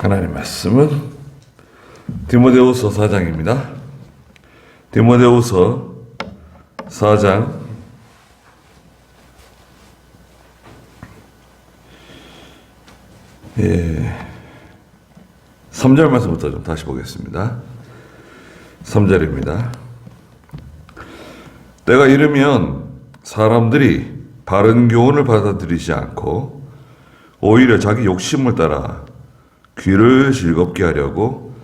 하나님 말씀은 디모데후서 4장입니다. 디모데후서 4장 3절 말씀부터 좀 다시 보겠습니다. 3절입니다. 때가 이르면 사람들이 바른 교훈을 받아들이지 않고 오히려 자기 욕심을 따라 귀를 즐겁게 하려고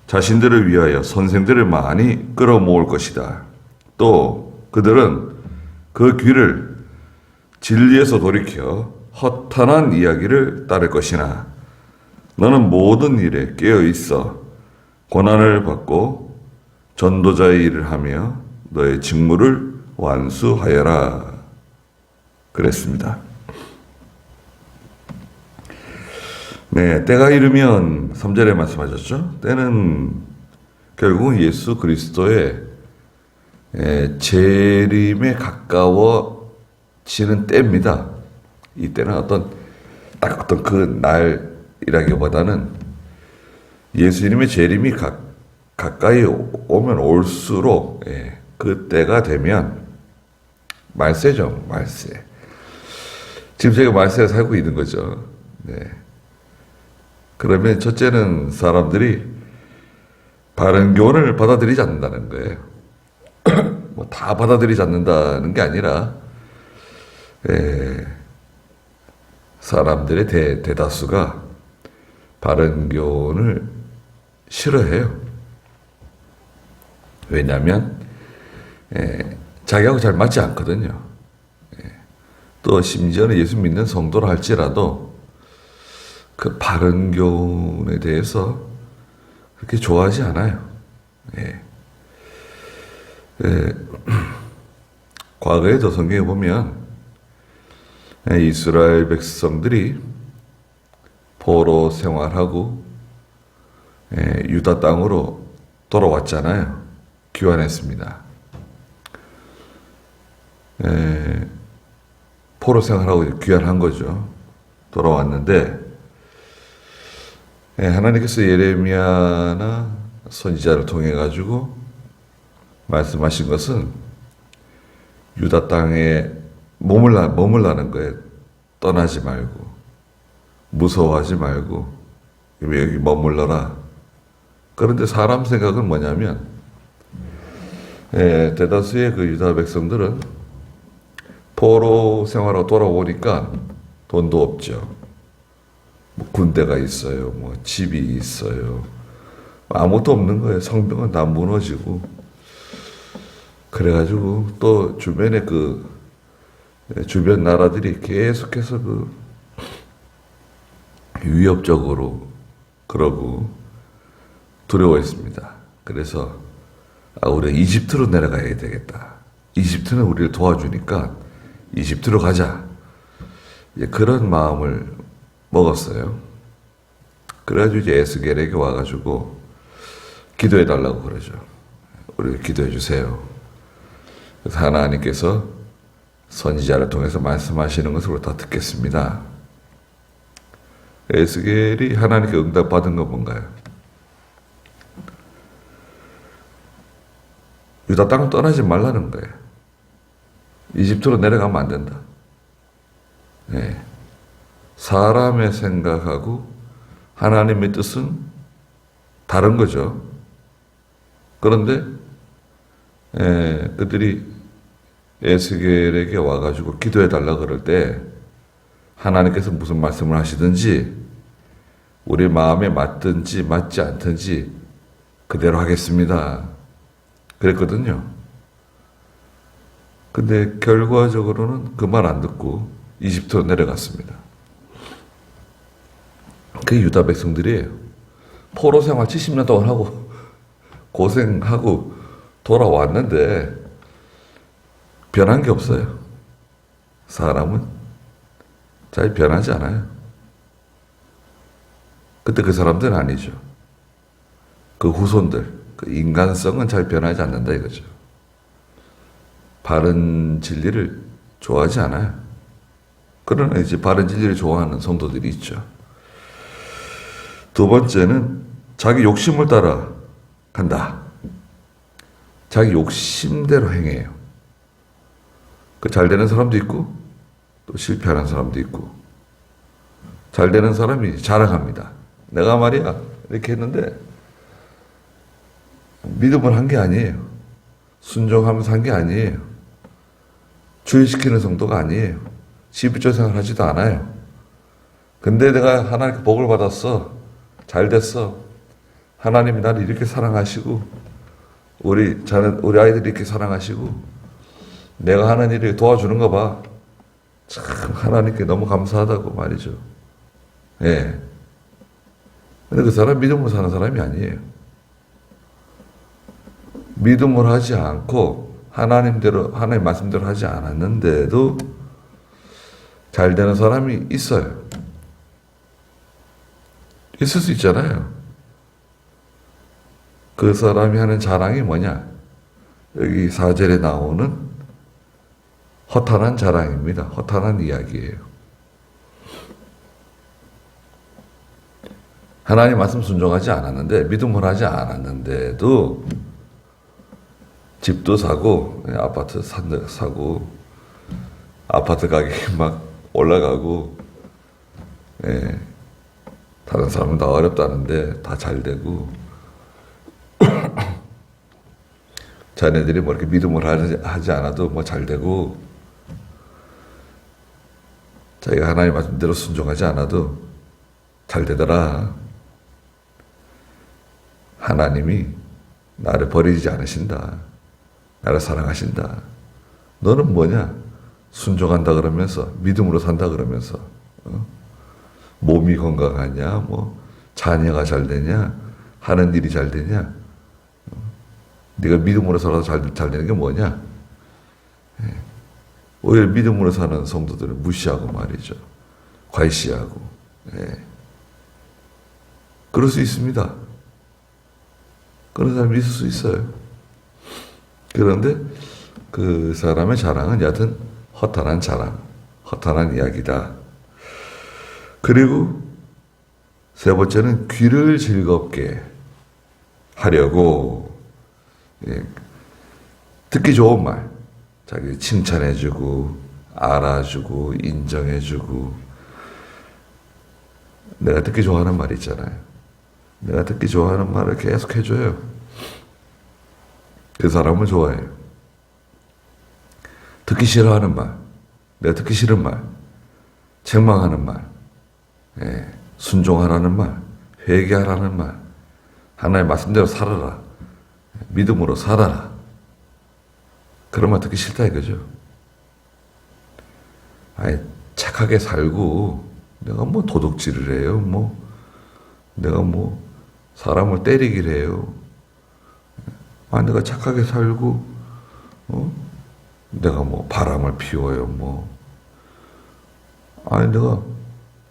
자신들을 위하여 선생들을 많이 끌어모을 것이다. 또 그들은 그 귀를 진리에서 돌이켜 허탄한 이야기를 따를 것이나 너는 모든 일에 깨어 있어 고난을 받고 전도자의 일을 하며 너의 직무를 완수하여라. 그랬습니다. 네, 때가 이르면 3절에 말씀하셨죠. 때는 결국은 예수 그리스도의 재림에 가까워지는 때입니다. 이 때는 어떤 그 날이라기보다는 예수님의 재림이 가까이 오면 올수록 그 때가 되면 말세죠, 말세. 지금 저희가 말세에 살고 있는 거죠. 네. 그러면 첫째는 사람들이 바른 교훈을 받아들이지 않는다는 거예요. 뭐 다 받아들이지 않는다는 게 아니라 사람들의 대다수가 바른 교훈을 싫어해요. 왜냐하면 자기하고 잘 맞지 않거든요. 또 심지어는 예수 믿는 성도라 할지라도 그 바른 교훈에 대해서 그렇게 좋아하지 않아요. 과거에도 성경에 보면 이스라엘 백성들이 포로 생활하고 유다 땅으로 돌아왔잖아요. 귀환했습니다. 포로 생활하고 귀환한 거죠. 돌아왔는데 하나님께서 예레미야나 선지자를 통해 가지고 말씀하신 것은 유다 땅에 머물라는 거예요. 떠나지 말고 무서워하지 말고 여기 머물러라. 그런데 사람 생각은 뭐냐면 대다수의 그 유다 백성들은 포로 생활하고 돌아오니까 돈도 없죠. 뭐 군대가 있어요. 뭐 집이 있어요. 아무것도 없는 거예요. 성벽은 다 무너지고. 그래가지고 또 주변에 주변 나라들이 계속해서 위협적으로 그러고 두려워했습니다. 그래서 우리가 이집트로 내려가야 되겠다. 이집트는 우리를 도와주니까 이집트로 가자. 그런 마음을 먹었어요. 그래가지고 이제 에스겔에게 와가지고 기도해 달라고 그러죠. 우리 기도해 주세요. 그래서 하나님께서 선지자를 통해서 말씀하시는 것을 우리 다 듣겠습니다. 에스겔이 하나님께 응답받은 건 뭔가요? 유다 땅을 떠나지 말라는 거예요. 이집트로 내려가면 안 된다. 사람의 생각하고 하나님의 뜻은 다른 거죠. 그런데 그들이 에스겔에게 와가지고 기도해 달라 그럴 때 하나님께서 무슨 말씀을 하시든지 우리 마음에 맞든지 맞지 않든지 그대로 하겠습니다. 그랬거든요. 근데 결과적으로는 그 말 안 듣고 이집트로 내려갔습니다. 그게 유다 백성들이에요. 포로 생활 70년 동안 하고 고생하고 돌아왔는데 변한 게 없어요. 사람은 잘 변하지 않아요. 그때 그 사람들은 아니죠. 그 후손들, 그 인간성은 잘 변하지 않는다 이거죠. 바른 진리를 좋아하지 않아요. 그러나 이제 바른 진리를 좋아하는 성도들이 있죠. 두 번째는 자기 욕심을 따라 간다. 자기 욕심대로 행해요. 그 잘 되는 사람도 있고 또 실패하는 사람도 있고. 잘 되는 사람이 자랑합니다. 내가 말이야 이렇게 했는데 믿음을 한 게 아니에요. 순종하면서 한 게 아니에요. 주의시키는 정도가 아니에요. 11조 생활 하지도 않아요. 근데 내가 하나님께 복을 받았어. 잘 됐어. 하나님이 나를 이렇게 사랑하시고 우리 아이들이 이렇게 사랑하시고 내가 하는 일을 도와주는 거 봐. 참 하나님께 너무 감사하다고 말이죠. 예. 근데 그 사람 믿음으로 사는 사람이 아니에요. 믿음을 하지 않고 하나님 말씀대로 하지 않았는데도 잘 되는 사람이 있어요. 있을 수 있잖아요. 그 사람이 하는 자랑이 뭐냐? 여기 4절에 나오는 허탄한 자랑입니다. 허탄한 이야기예요. 하나님 말씀 순종하지 않았는데 믿음을 하지 않았는데도 집도 사고 아파트 사고 아파트 가격이 막 올라가고 예, 다른 사람은 다 어렵다는데 다 잘 되고 자네들이 뭐 이렇게 믿음을 하지 않아도 뭐 잘 되고 자기가 하나님 말씀대로 순종하지 않아도 잘 되더라. 하나님이 나를 버리지 않으신다. 나를 사랑하신다. 너는 뭐냐? 순종한다 그러면서 믿음으로 산다 그러면서 몸이 건강하냐? 뭐 자녀가 잘 되냐? 하는 일이 잘 되냐? 네가 믿음으로 살아서 잘 되는 게 뭐냐? 오히려 믿음으로 사는 성도들을 무시하고 말이죠. 과시하고. 그럴 수 있습니다. 그런 사람이 있을 수 있어요. 그런데 그 사람의 자랑은 여하튼 허탄한 자랑, 허탄한 이야기다. 그리고 세 번째는 귀를 즐겁게 하려고 듣기 좋은 말, 자기 칭찬해주고 알아주고 인정해주고 내가 듣기 좋아하는 말 있잖아요. 내가 듣기 좋아하는 말을 계속 해줘요. 그 사람을 좋아해요. 듣기 싫어하는 말, 내가 듣기 싫은 말, 책망하는 말, 순종하라는 말, 회개하라는 말, 하나님의 말씀대로 살아라, 믿음으로 살아라. 그런 말 듣기 싫다 이거죠. 아니 착하게 살고 내가 뭐 도둑질을 해요, 뭐 내가 뭐 사람을 때리기를 해요. 아니 내가 착하게 살고 내가 뭐 바람을 피워요, 뭐 아니 내가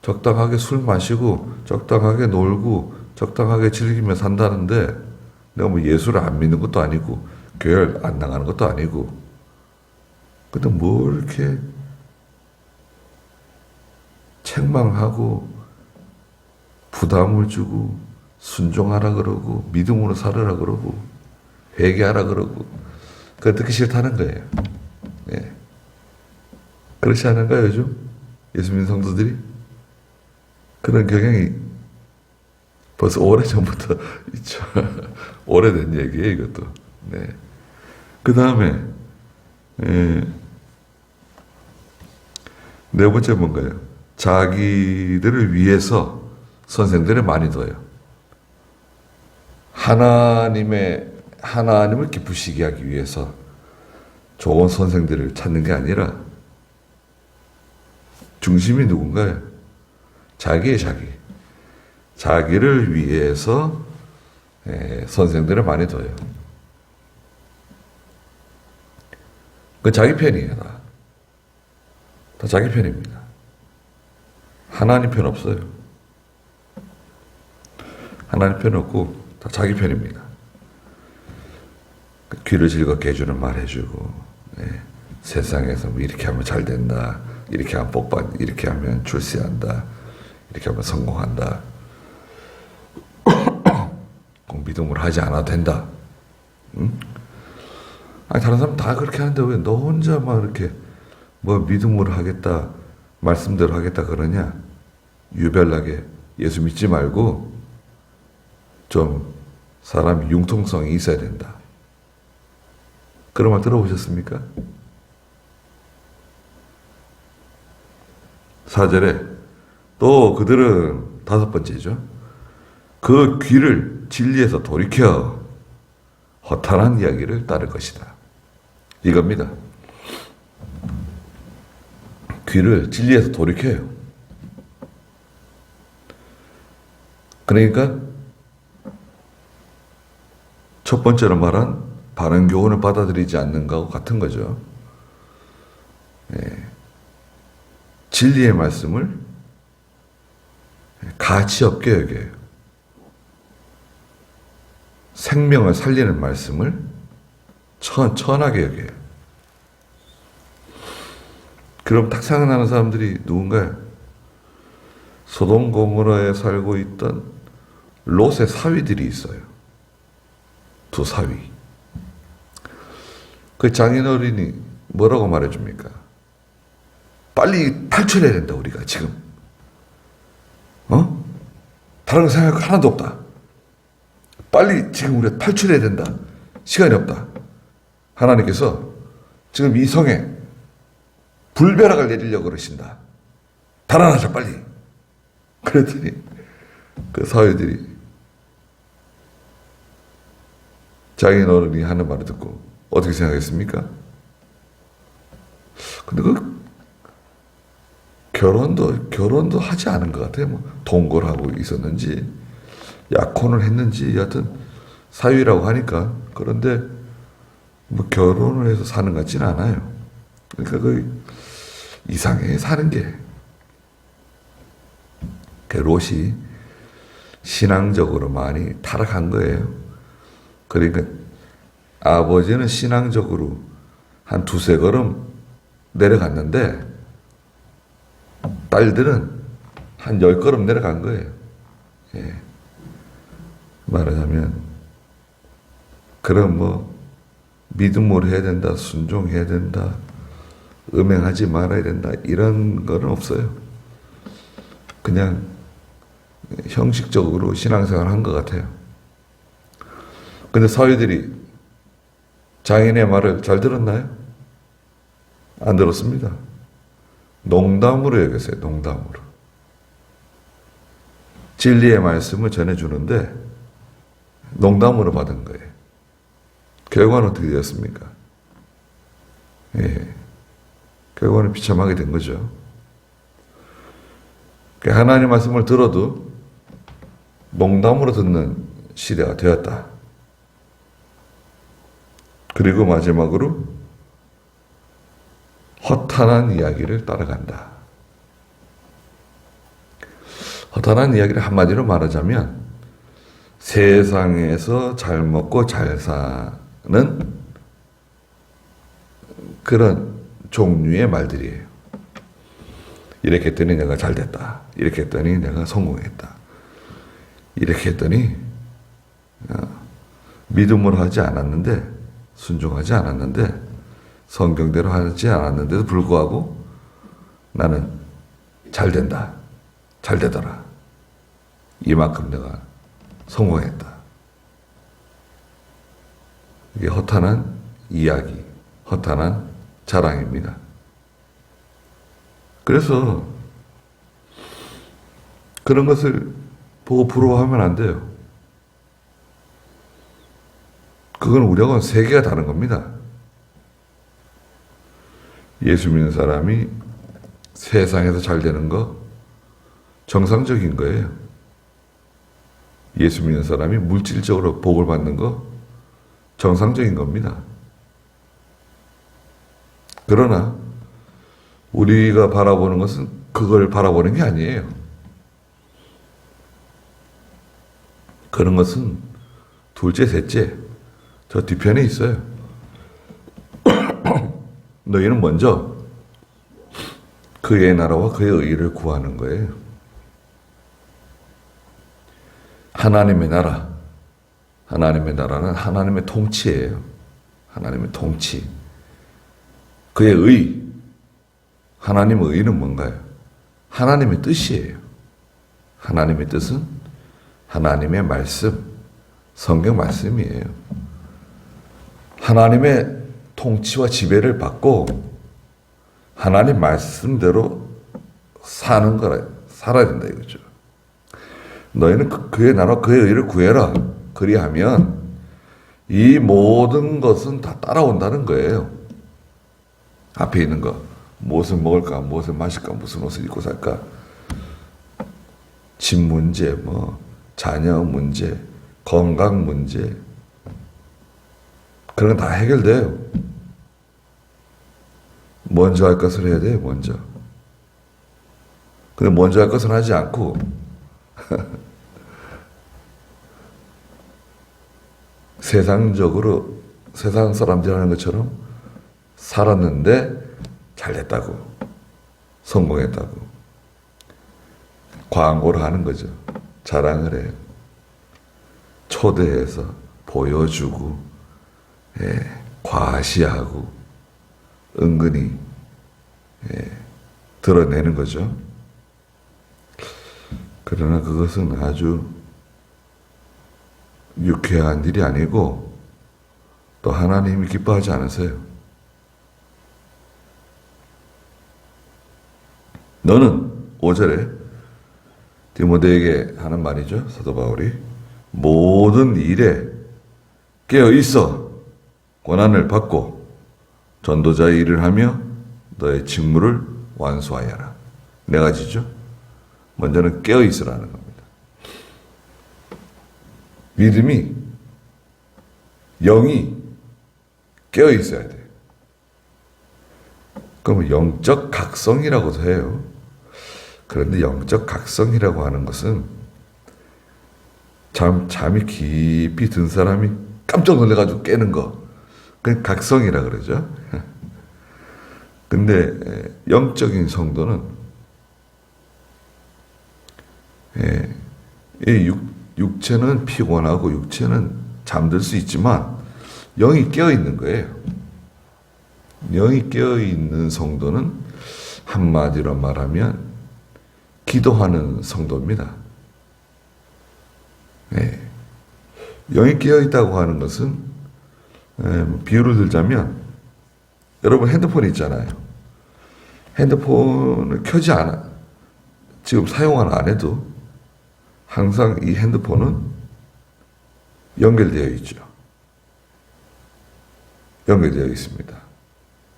적당하게 술 마시고 적당하게 놀고 적당하게 즐기며 산다는데 내가 뭐 예수를 안 믿는 것도 아니고 교회를 안 나가는 것도 아니고 근데 뭐 이렇게 책망하고 부담을 주고 순종하라 그러고 믿음으로 살아라 그러고 회개하라 그러고 그거 듣기 싫다는 거예요. 예. 그렇지 않은가요 요즘? 예수 믿는 성도들이? 그런 경향이 벌써 오래전부터 있죠. 오래된 얘기예요 이것도. 네. 그 다음에 네 번째 뭔가요? 자기들을 위해서 선생들을 많이 둬요. 하나님을 기쁘시게 하기 위해서 좋은 선생들을 찾는 게 아니라 중심이 누군가요? 자기의 자기. 자기를 위해서 선생들을 많이 둬요. 그 자기 편이에요. 다 자기 편입니다. 하나님 편 없어요. 하나님 편 없고 다 자기 편입니다. 귀를 즐겁게 해주는 말 해주고 세상에서 뭐 이렇게 하면 잘 된다. 이렇게 하면 이렇게 하면 출세한다. 이렇게 하면 성공한다. 믿음으로 하지 않아도 된다. 응? 아니, 다른 사람 다 그렇게 하는데 왜 너 혼자만 이렇게 뭐 믿음으로 하겠다, 말씀대로 하겠다 그러냐? 유별나게 예수 믿지 말고 좀 사람이 융통성이 있어야 된다. 그런 말 들어보셨습니까? 4절에 또 그들은 5번째죠. 그 귀를 진리에서 돌이켜 허탄한 이야기를 따를 것이다. 이겁니다. 귀를 진리에서 돌이켜요. 그러니까 첫 번째로 말한 바른 교훈을 받아들이지 않는 것과 같은 거죠. 예. 진리의 말씀을 가치 없게 여겨요. 생명을 살리는 말씀을 천하게 여겨요. 그럼 딱 생각나는 사람들이 누군가요? 소돔 고모라에 살고 있던 롯의 사위들이 있어요. 2 사위. 그 장인어른이 뭐라고 말해줍니까? 빨리 탈출해야 된다, 우리가 지금. 다른 거 생각할 거 하나도 없다. 빨리 지금 우리가 탈출해야 된다. 시간이 없다. 하나님께서 지금 이 성에 불벼락을 내리려고 그러신다. 달아나자, 빨리. 그랬더니 그 사회들이 장인어른이 하는 말을 듣고 어떻게 생각했습니까? 근데 그 결혼도 하지 않은 것 같아요. 뭐 동거를 하고 있었는지 약혼을 했는지 여하튼 사위라고 하니까. 그런데 뭐 결혼을 해서 사는 것 같지는 않아요. 그러니까 그 이상해 사는 게. 그 롯이 신앙적으로 많이 타락한 거예요. 그러니까 아버지는 신앙적으로 한 2-3걸음 내려갔는데 딸들은 한 10걸음 내려간 거예요. 예. 말하자면 그럼 뭐 믿음으로 해야 된다, 순종해야 된다, 음행하지 말아야 된다 이런 거는 없어요. 그냥 형식적으로 신앙생활을 한 것 같아요. 근데 사위들이 장인의 말을 잘 들었나요? 안 들었습니다. 농담으로 여겼어요. 농담으로. 진리의 말씀을 전해주는데 농담으로 받은 거예요. 결과는 어떻게 되었습니까? 예, 결과는 비참하게 된 거죠. 하나님의 말씀을 들어도 농담으로 듣는 시대가 되었다. 그리고 마지막으로 허탄한 이야기를 따라간다. 허탄한 이야기를 한마디로 말하자면 세상에서 잘 먹고 잘 사는 그런 종류의 말들이에요. 이렇게 했더니 내가 잘 됐다. 이렇게 했더니 내가 성공했다. 이렇게 했더니 믿음으로 하지 않았는데, 순종하지 않았는데, 성경대로 하지 않았는데도 불구하고 나는 잘 된다. 잘 되더라. 이만큼 내가 성공했다. 이게 허탄한 이야기, 허탄한 자랑입니다. 그래서 그런 것을 보고 부러워하면 안 돼요. 그건 우리하고는 세계가 다른 겁니다. 예수 믿는 사람이 세상에서 잘 되는 거 정상적인 거예요. 예수 믿는 사람이 물질적으로 복을 받는 거 정상적인 겁니다. 그러나 우리가 바라보는 것은 그걸 바라보는 게 아니에요. 그런 것은 둘째, 셋째, 저 뒤편에 있어요. 너희는 먼저 그의 나라와 그의 의를 구하는 거예요. 하나님의 나라, 하나님의 나라는 하나님의 통치예요. 하나님의 통치. 그의 의. 하나님의 의는 뭔가요? 하나님의 뜻이에요. 하나님의 뜻은 하나님의 말씀, 성경 말씀이에요. 하나님의 통치와 지배를 받고 하나님 말씀대로 사는 거라, 살아야 된다 이거죠. 너희는 그의 나라, 그의 의를 구해라. 그리하면 이 모든 것은 다 따라온다는 거예요. 앞에 있는 거. 무엇을 먹을까, 무엇을 마실까, 무슨 옷을 입고 살까. 집 문제, 자녀 문제, 건강 문제. 그런 건 다 해결돼요. 먼저 할 것을 해야 돼요, 먼저. 근데 먼저 할 것은 하지 않고, 세상적으로, 세상 사람들이 하는 것처럼 살았는데 잘 됐다고, 성공했다고. 광고를 하는 거죠. 자랑을 해요. 초대해서 보여주고, 과시하고, 은근히, 드러내는 거죠. 그러나 그것은 아주 유쾌한 일이 아니고 또 하나님이 기뻐하지 않으세요. 너는 5절에 디모데에게 하는 말이죠. 사도 바울이 모든 일에 깨어 있어 고난을 받고 전도자의 일을 하며 너의 직무를 완수하여라. 네 가지죠. 먼저는 깨어 있으라는 겁니다. 믿음이, 영이 깨어 있어야 돼요. 그럼 영적 각성이라고도 해요. 그런데 영적 각성이라고 하는 것은 잠이 깊이 든 사람이 깜짝 놀래가지고 깨는 거. 그건 각성이라 그러죠. 근데 영적인 성도는 이 육체는 피곤하고 육체는 잠들 수 있지만 영이 깨어있는 거예요. 영이 깨어있는 성도는 한마디로 말하면 기도하는 성도입니다. 영이 깨어있다고 하는 것은 비유를 들자면 여러분 핸드폰 있잖아요. 핸드폰을 켜지 않아 지금 사용을 안 해도 항상 이 핸드폰은 연결되어 있죠. 연결되어 있습니다.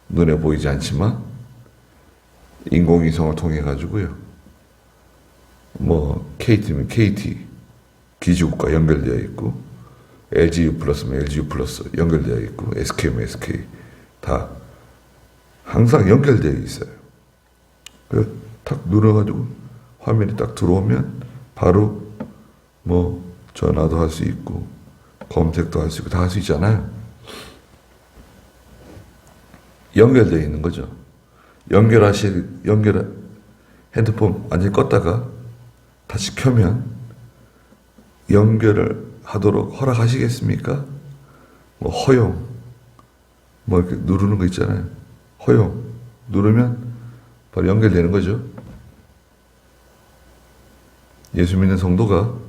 눈에 보이지 않지만 인공위성을 통해 가지고요. KT면 KT 기지국과 연결되어 있고 LGU 플러스면 LGU 플러스 연결되어 있고 SK면 SK 다 항상 연결되어 있어요. 그래서 탁 눌러가지고 화면이 딱 들어오면 바로 전화도 할 수 있고 검색도 할 수 있고 다 할 수 있잖아요. 연결되어 있는 거죠. 핸드폰 완전히 껐다가 다시 켜면 연결을 하도록 허락하시겠습니까? 허용 이렇게 누르는 거 있잖아요. 허용 누르면 바로 연결되는 거죠. 예수 믿는 성도가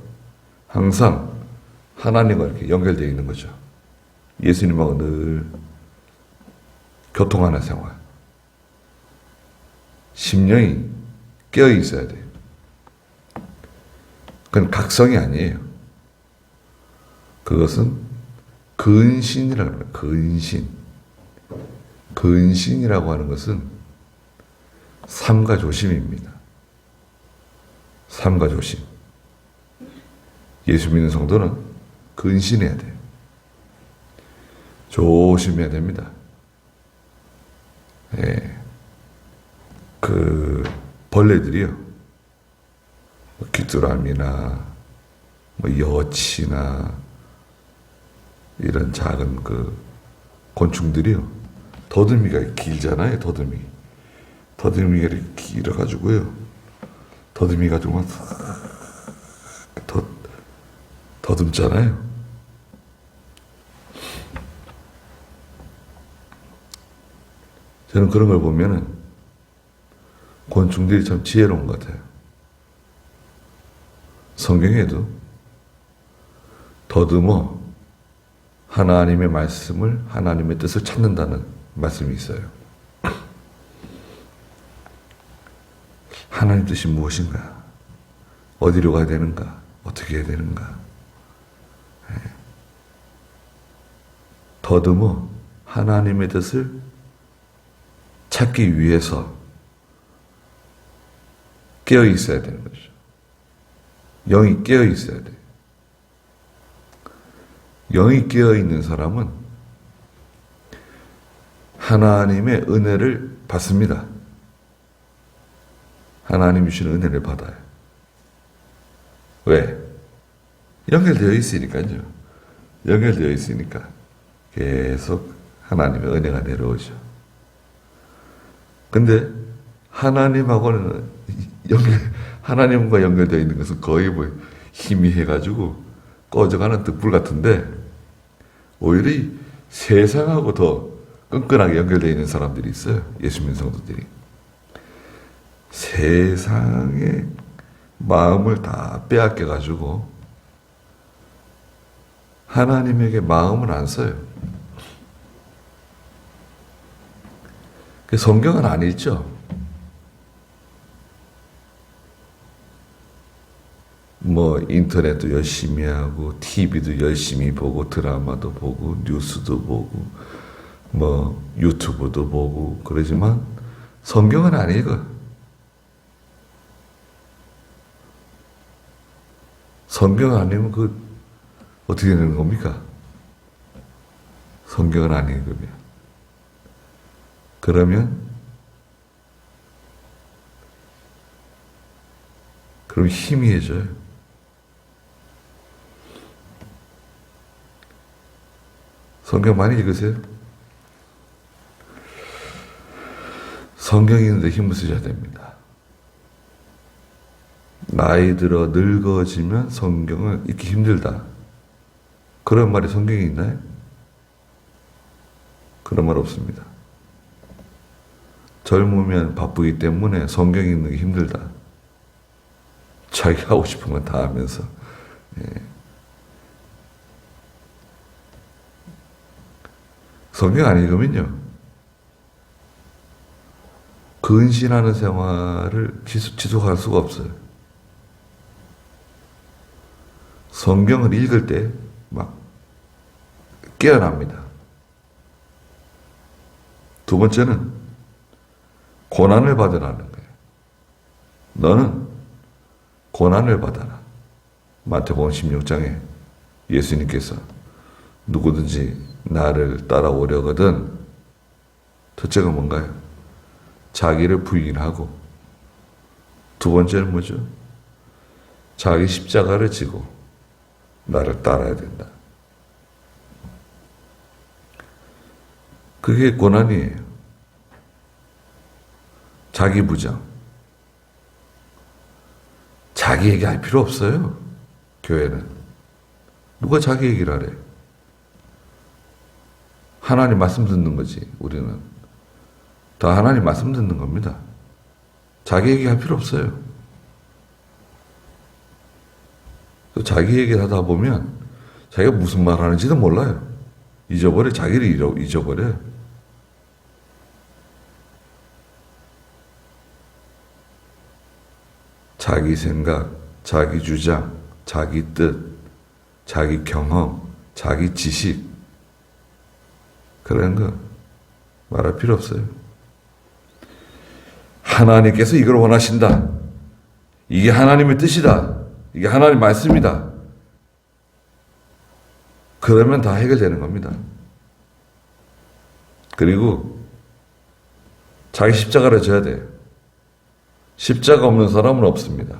항상 하나님과 이렇게 연결되어 있는 거죠. 예수님하고 늘 교통하는 생활. 심령이 깨어 있어야 돼요. 그건 각성이 아니에요. 그것은 근신이라고 합니다. 근신. 근신이라고 하는 것은 삼가 조심입니다. 삼가 조심. 예수 믿는 성도는 근신해야 돼요. 조심해야 됩니다. 벌레들이요. 귀뚜라미나, 여치나, 이런 작은 곤충들이요. 더듬이가 길잖아요, 더듬이. 더듬이가 이렇게 길어가지고요. 더듬이 가지고 더듬잖아요. 저는 그런 걸 보면은 곤충들이 참 지혜로운 것 같아요. 성경에도 더듬어 하나님의 말씀을, 하나님의 뜻을 찾는다는 말씀이 있어요. 하나님 뜻이 무엇인가? 어디로 가야 되는가? 어떻게 해야 되는가? 더듬어 하나님의 뜻을 찾기 위해서 깨어 있어야 되는 거죠. 영이 깨어 있어야 돼요. 영이 깨어 있는 사람은 하나님의 은혜를 받습니다. 하나님 주시는 은혜를 받아요. 왜? 연결되어 있으니까요. 연결되어 있으니까 계속 하나님의 은혜가 내려오죠. 근데 하나님하고는 하나님과 연결되어 있는 것은 거의 뭐 희미해가지고 꺼져가는 등불 같은데, 오히려 이 세상하고 더 끈끈하게 연결되어 있는 사람들이 있어요. 예수 믿는 성도들이. 세상의 마음을 다 빼앗겨가지고 하나님에게 마음을 안 써요. 성경은 안 읽죠. 뭐 인터넷도 열심히 하고 TV도 열심히 보고 드라마도 보고 뉴스도 보고 뭐 유튜브도 보고 그러지만 성경은 안 읽어요. 성경을 안 읽으면 그 어떻게 되는 겁니까? 성경을 안 읽으면. 그럼 희미해져요. 성경 많이 읽으세요? 성경 읽는데 힘을 쓰셔야 됩니다. 나이 들어 늙어지면 성경을 읽기 힘들다. 그런 말이 성경에 있나요? 그런 말 없습니다. 젊으면 바쁘기 때문에 성경 읽는 게 힘들다. 자기 하고 싶은 건 다 하면서. 성경 안 읽으면요, 근신하는 생활을 지속할 수가 없어요. 성경을 읽을 때 막 깨어납니다. 두 번째는 고난을 받으라는 거예요. 너는 고난을 받아라. 마태복음 16장에 예수님께서 누구든지 나를 따라오려거든, 첫째가 뭔가요? 자기를 부인하고, 두 번째는 뭐죠? 자기 십자가를 지고 나를 따라야 된다. 그게 고난이에요. 자기 부정. 자기 얘기할 필요 없어요. 교회는. 누가 자기 얘기를 하래? 하나님 말씀 듣는 거지. 우리는 다 하나님 말씀 듣는 겁니다. 자기 얘기할 필요 없어요. 또 자기 얘기를 하다 보면 자기가 무슨 말 하는지도 몰라요. 잊어버려. 자기를 잊어버려요. 자기 생각, 자기 주장, 자기 뜻, 자기 경험, 자기 지식, 그런 거 말할 필요 없어요. 하나님께서 이걸 원하신다. 이게 하나님의 뜻이다. 이게 하나님 말씀이다. 그러면 다 해결되는 겁니다. 그리고 자기 십자가를 져야 돼요. 십자가 없는 사람은 없습니다.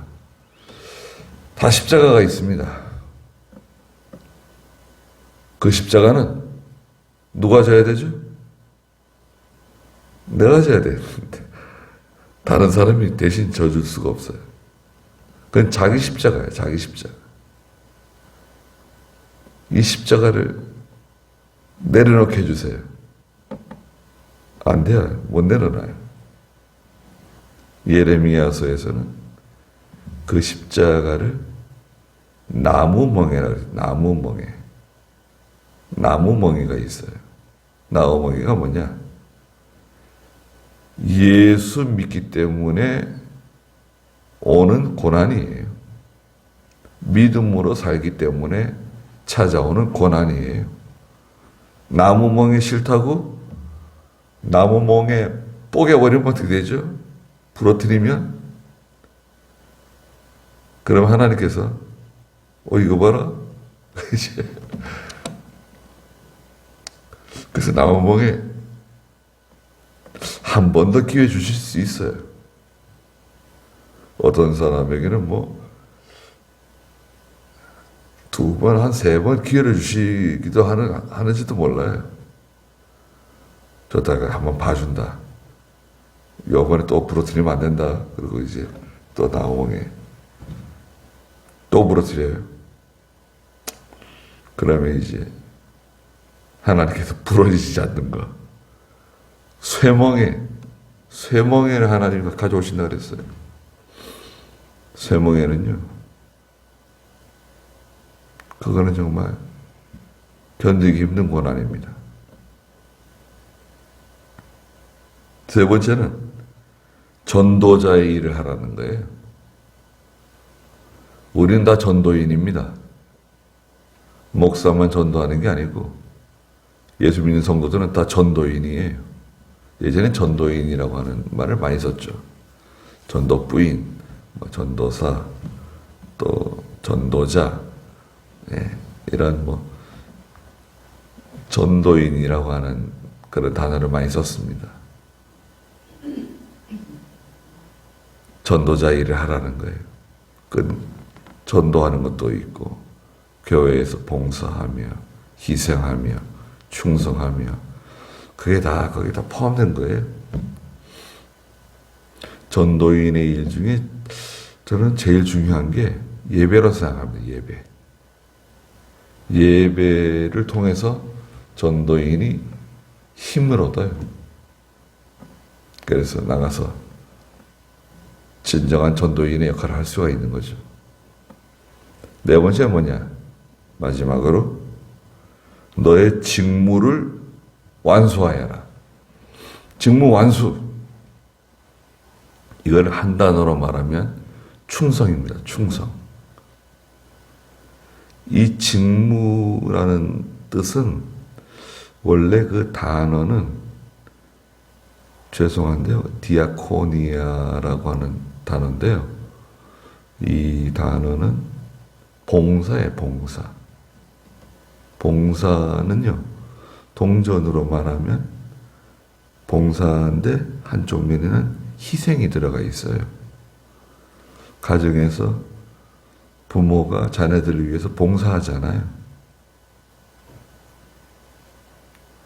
다 십자가가 있습니다. 그 십자가는 누가 져야 되죠? 내가 져야 돼요. 다른 사람이 대신 져줄 수가 없어요. 그건 자기 십자가예요. 자기 십자가. 이 십자가를 내려놓게 해주세요. 안 돼요. 못 내려놔요. 예레미야서에서는 그 십자가를 나무멍에라 그래요. 나무멍에. 나무멍이가 있어요. 나무멍이가 뭐냐? 예수 믿기 때문에 오는 고난이에요. 믿음으로 살기 때문에 찾아오는 고난이에요. 나무멍이 싫다고 나무멍에 뽀개버리면 어떻게 되죠? 부러뜨리면? 그럼 하나님께서 이거 봐라. 그래서 나무멍에 한 번 더 기회 주실 수 있어요. 어떤 사람에게는 두 번, 한 세 번 기회를 주시기도 하는지도 몰라요. 저다가 한번 봐준다. 요번에 또 부러뜨리면 안 된다. 그리고 이제 또 나무멍에 또 부러뜨려요. 그러면 이제 하나님께서 부러지지 않는 거. 쇠멍에를 하나님이 가져오신다 그랬어요. 쇠멍에는요, 그거는 정말 견디기 힘든 고난입니다. 세 번째는 전도자의 일을 하라는 거예요. 우리는 다 전도인입니다. 목사만 전도하는 게 아니고 예수 믿는 성도들은 다 전도인이에요. 예전엔 전도인이라고 하는 말을 많이 썼죠. 전도부인, 전도사, 또 전도자, 이런 전도인이라고 하는 그런 단어를 많이 썼습니다. 전도자 일을 하라는 거예요. 전도하는 것도 있고, 교회에서 봉사하며, 희생하며, 충성하며, 그게 다 거기다 포함된 거예요. 전도인의 일 중에 저는 제일 중요한 게 예배라고 생각합니다. 예배. 예배를 통해서 전도인이 힘을 얻어요. 그래서 나가서 진정한 전도인의 역할을 할 수가 있는 거죠. 네 번째는 뭐냐? 마지막으로 너의 직무를 완수하여라. 직무 완수. 이걸 한 단어로 말하면 충성입니다. 충성. 이 직무라는 뜻은 원래 그 단어는 죄송한데요. 디아코니아라고 하는 단어인데요. 이 단어는 봉사예요. 봉사. 봉사는요. 동전으로 말하면 봉사인데 한쪽 면에는 희생이 들어가 있어요. 가정에서 부모가 자녀들을 위해서 봉사하잖아요.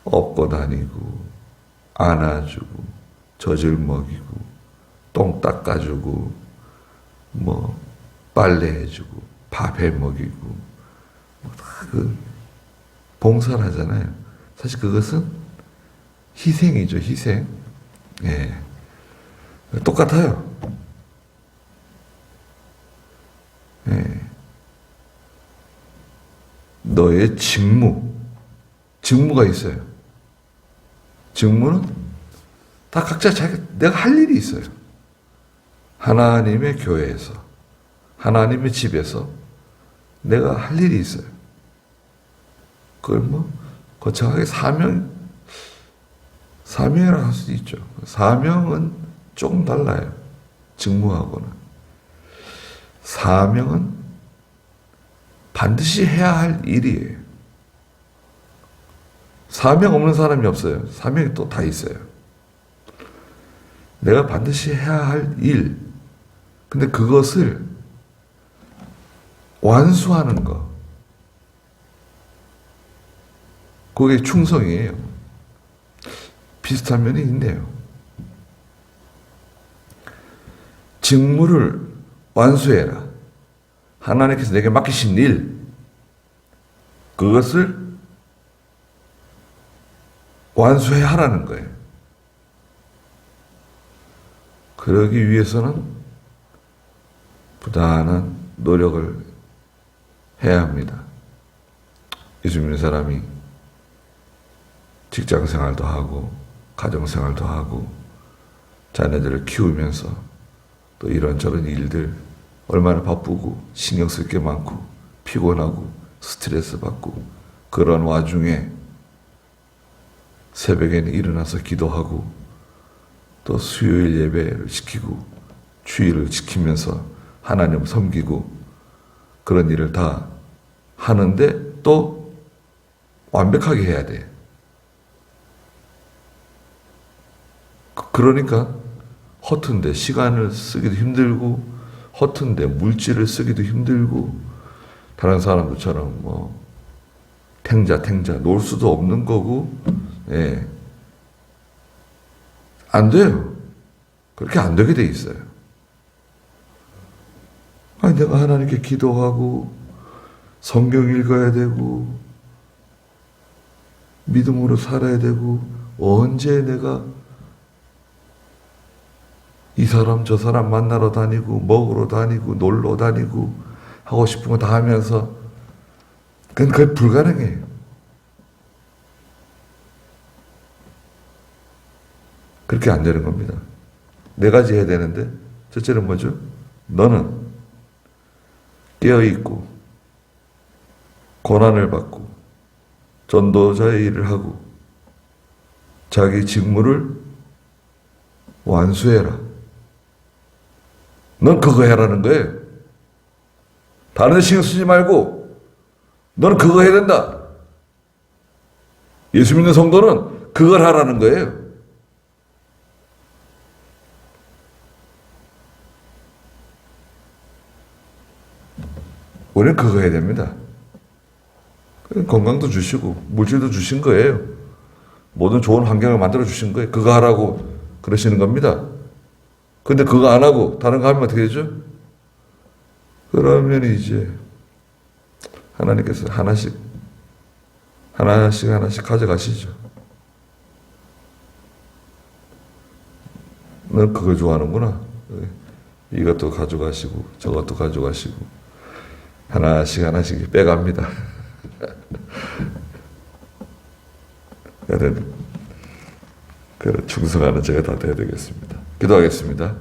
업고 다니고, 안아주고, 젖을 먹이고, 똥 닦아주고, 빨래해주고, 밥 해 먹이고, 봉사를 하잖아요. 사실 그것은 희생이죠, 희생. 예. 똑같아요. 예. 너의 직무가 있어요. 직무는 다 각자 내가 할 일이 있어요. 하나님의 교회에서, 하나님의 집에서 내가 할 일이 있어요. 그걸 거창하게 사명이라고 할 수도 있죠. 사명은 조금 달라요. 직무하고는. 사명은 반드시 해야 할 일이에요. 사명 없는 사람이 없어요. 사명이 또 다 있어요. 내가 반드시 해야 할 일. 근데 그것을 완수하는 거. 그게 충성이에요. 비슷한 면이 있네요. 직무를 완수해라. 하나님께서 내게 맡기신 일, 그것을 완수해야 하라는 거예요. 그러기 위해서는 부단한 노력을 해야 합니다. 요즘 있는 사람이 직장 생활도 하고 가정 생활도 하고 자녀들을 키우면서 또 이런저런 일들 얼마나 바쁘고 신경 쓸 게 많고 피곤하고 스트레스 받고 그런 와중에 새벽에는 일어나서 기도하고 또 수요일 예배를 지키고 주일을 지키면서 하나님을 섬기고 그런 일을 다 하는데 또 완벽하게 해야 돼. 그러니까 허튼데 시간을 쓰기도 힘들고 허튼데 물질을 쓰기도 힘들고 다른 사람들처럼 뭐 탱자 놀 수도 없는 거고 예. 안 돼요. 그렇게 안 되게 돼 있어요. 아니, 내가 하나님께 기도하고 성경 읽어야 되고 믿음으로 살아야 되고 언제 내가 이 사람 저 사람 만나러 다니고 먹으러 다니고 놀러 다니고 하고 싶은 거 다 하면서 그건 불가능해요. 그렇게 안 되는 겁니다. 네 가지 해야 되는데 첫째는 뭐죠? 너는 깨어있고 고난을 받고 전도자의 일을 하고 자기 직무를 완수해라. 넌 그거 해라는 거예요. 다른 데 신경 쓰지 말고 너는 그거 해야 된다. 예수 믿는 성도는 그걸 하라는 거예요. 우리는 그거 해야 됩니다. 건강도 주시고 물질도 주신 거예요. 모든 좋은 환경을 만들어 주신 거예요. 그거 하라고 그러시는 겁니다. 근데 그거 안 하고 다른 거 하면 어떻게 되죠? 그러면 이제 하나님께서 하나씩 가져가시죠. 넌 그거 좋아하는구나. 이것도 가져가시고 저것도 가져가시고 하나씩 빼갑니다. 충성하는 제가 다 돼야 되겠습니다. 기도하겠습니다.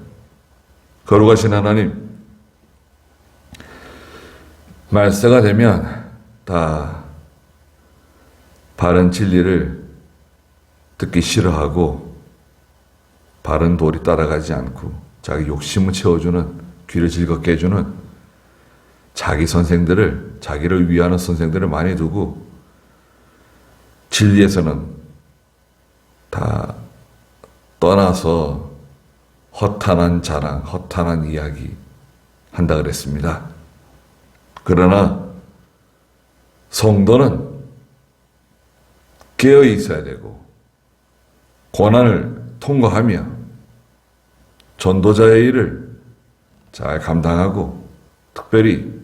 거룩하신 하나님, 말세가 되면 다 바른 진리를 듣기 싫어하고 바른 도리 따라가지 않고 자기 욕심을 채워주는 귀를 즐겁게 해주는 자기 선생들을 자기를 위하는 선생들을 많이 두고 진리에서는 다 떠나서 허탄한 자랑, 허탄한 이야기 한다 그랬습니다. 그러나 성도는 깨어 있어야 되고 고난을 통과하며 전도자의 일을 잘 감당하고 특별히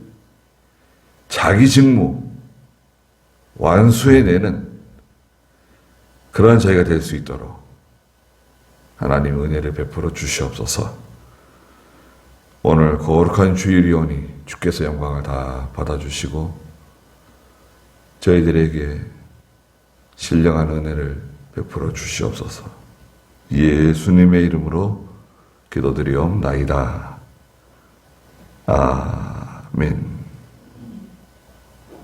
자기 직무 완수해내는 그런 저희가 될 수 있도록 하나님 은혜를 베풀어 주시옵소서. 오늘 거룩한 주일이오니 주께서 영광을 다 받아주시고 저희들에게 신령한 은혜를 베풀어 주시옵소서. 예수님의 이름으로 기도드리옵나이다. 아멘.